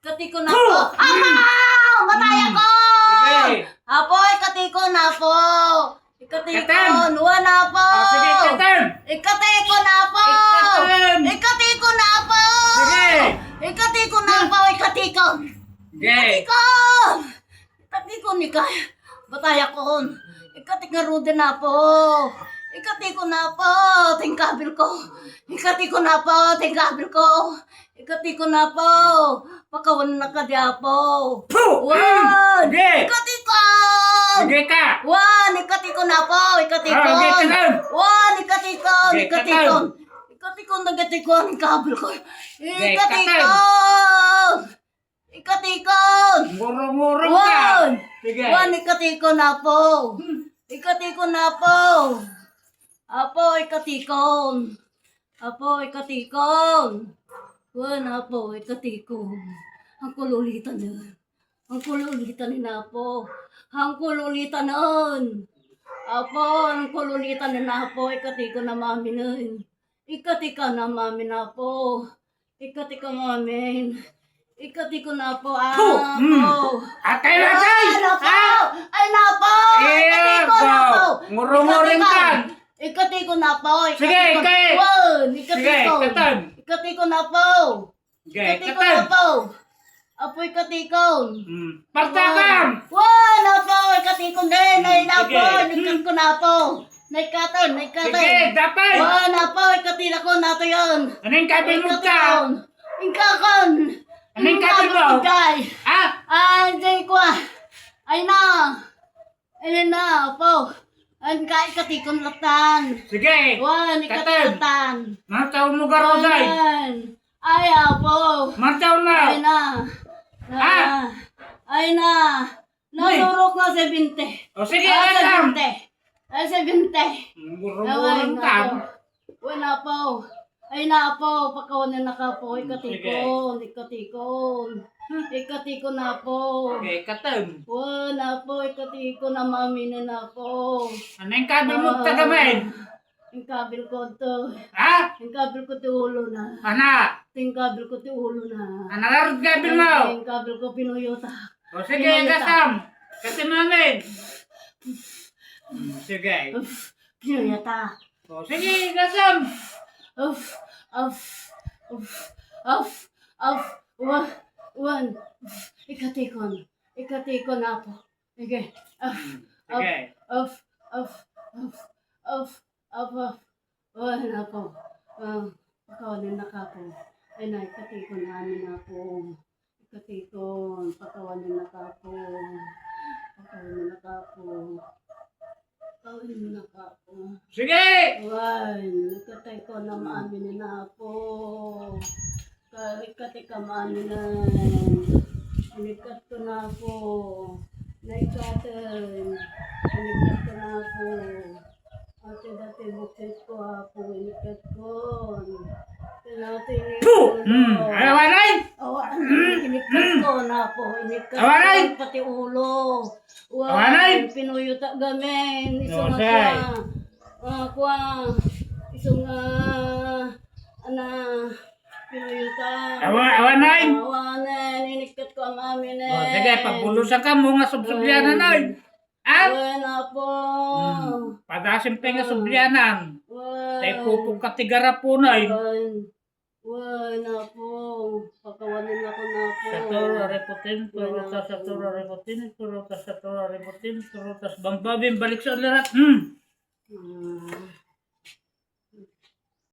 Ikati ko na po. Amaw! Matay ako! Sige. Apo, ikati ko na po. Ikati ko. Katan. Nuwa na po. Sige, katan. Ikati ko na po. Katan. Ikati ko na po. Sige. Ikati ko na po. Ikati ko. Sige. Ikati ko. Ikati ko ni kay. Batay ako. Ikati nga rude na po. Ikati ko na po. Tingkabil ko. Ikati ko na po. Tingkabil ko. Ikati ko na po. Pakawan na ka diya po. Puh! One. Sige. Ikati ko. Sige ka. One. Ikati ko na po. Ikati ko. Ah, sige, katan. One. Ikati ko. Sige, Ikati katan. ko. Ikati ko. Nagati ko ang kabil ko. Ikati katan. ko. Ikati ko. Murong-murong ka. One. Sige. One. Ikati ko na po. Ikati ko na po. Apo, ikati ko. Apo, ikati ko. One, apo, ikati ko. Ang kululitan na. Ang kululitan na po. Ang kululitan nun. Apo, ang kululitan na po. Ikati ko na mami nun. Ikati ka na mami na po. Ikati ka mami. Ikati ko na po. Apo. Atay na tay. Ay, napo! Ay, napo! Ikati ko na po! Murong-murong ka. Ikati ko na po! Sige, ikay! One! Ikati Sige, ko! katan. Ikati ko na po! Sige, Ikati ko katan. na po! Apo, ikati ko! Partakan. One! Apo! Ikati ko din! Ay, napo! Sige. Ikati ko na po! Naikatan! Naikatan! Sige, dapat. One! Apo! Ikati na ko na to yun! Anong kabil mo ka? Ingkakon! Anong kabil mo? Ha? Ay, hindi ko ah. Ay na. Ay na, po. Ay, ikatikon latan. Sige. Wan, ikatikatan. Mataw mo garoday. Ay, apo. Mataw na. Ay na. Ah! Ay na. Nasurok nga 70. O sige, Ay, alam. 70. Ay, 70. Murong-murong ka. Wala po. Ay na po, pakawanan na ka po, ikatikon, ikatikon. Ikatikon na po. Sige, katan. Wala po, ikatikon na mami na po. Anong kabil mo tagamin? Yung kabil ko to. Ha? Yung kabil ko to ulo na. Ana? Yung kabil ko to ulo na. Analarod kabil mo? Yung kabil ko pinuyota. O sige, kasam. Kasi namin. Sige. Pinuyota. O sige, kasam. Uff, one, ikatikon na po. Okay, Sige. one na po. Pakawalan na ka po. Ay na, ikatikon namin na po. Ikatikon, pakawalan na ka po. Pakawalan na ka po. Pakawalan na ka po. Sige. One, ikatay ko na maamin na po. Ikatay ka maamin na. Inikat ko na po. Naikatan. Inikat ko na po. Ate dati bukit ko po. Inikat ko. Tinatingin ko na. Ayawanay. Inikat ko na po. Inikat Awaray! ko pati ulo. Awaray! Pinuyuta gamin. Isang No, say. Kuwa, isang pinuyuta. Awanay. Awanan, inikat ko ang amin O sige, pagbulusan ka mo nga subsubyanan ay. Ha? Wala po. Padasin pa nga subyanan. Tay pupong katigara po na eh. Wala po. Pakawanin ako na po. Satura reputin, turutas satura reputin, turutas satura reputin, turutas bangbabin balik sa ulirat.